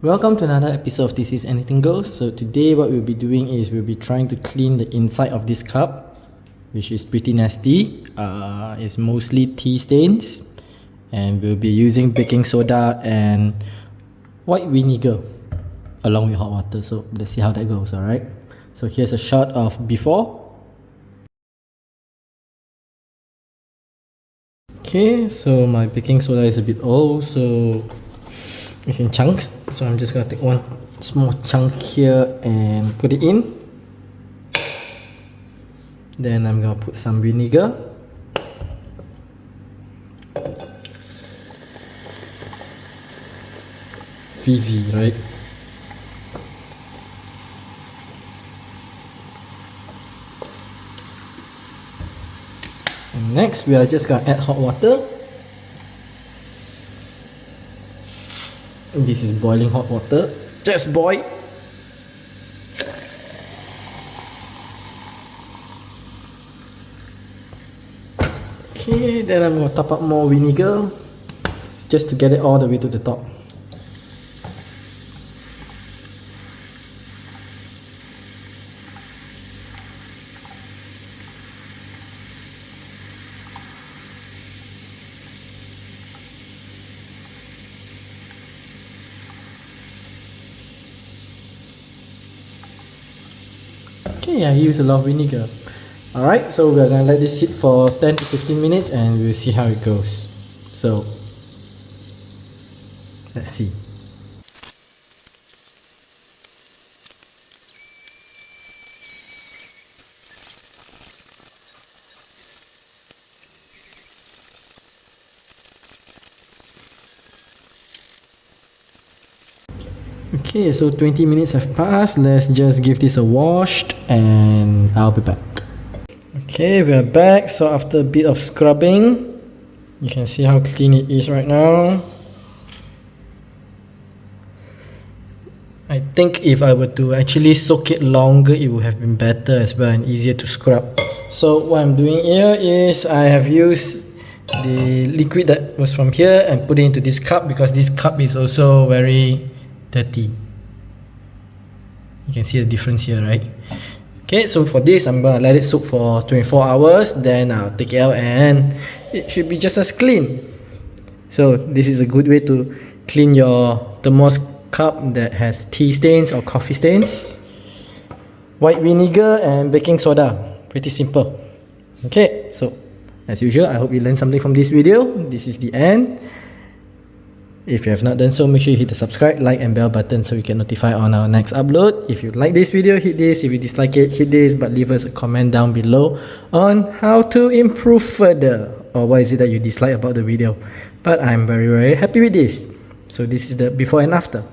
Welcome to another episode of This Is Anything Goes. So today what we'll be doing is we'll be trying to clean the inside of this cup, which is pretty nasty. It's mostly tea stains, and we'll be using baking soda and white vinegar along with hot water. So let's see how that goes. Alright, so here's a shot of before. Okay, so my baking soda is a bit old, so it's in chunks, so I'm just gonna take one small chunk here and put it in. Then I'm gonna put some vinegar. Fizzy, right? And next we are just gonna add hot water. This is boiling hot water. Just boil. Okay, then I'm gonna top up more vinegar just to get it all the way to the top. Okay, I use a lot of vinegar. Alright, so we're gonna let this sit for 10 to 15 minutes and we'll see how it goes. So, let's see. Okay, so 20 minutes have passed. Let's just give this a wash and I'll be back. Okay, we are back. So after a bit of scrubbing, you can see how clean it is right now. I think if I were to actually soak it longer, it would have been better as well and easier to scrub. So what I'm doing here is I have used the liquid that was from here and put it into this cup because this cup is also very dirty. You can see the difference here, right? Okay, so for this, I'm gonna let it soak for 24 hours. Then I'll take it out and it should be just as clean. So this is a good way to clean your thermos cup that has tea stains or coffee stains. White vinegar and baking soda. Pretty simple. Okay, so as usual, I hope you learned something from this video. This is the end. If you have not done so, make sure you hit the subscribe, like and bell button so you get notified on our next upload. If you like this video, hit this. If you dislike it, hit this. But leave us a comment down below on how to improve further, or what is it that you dislike about the video. But I'm very happy with this. So this is the before and after.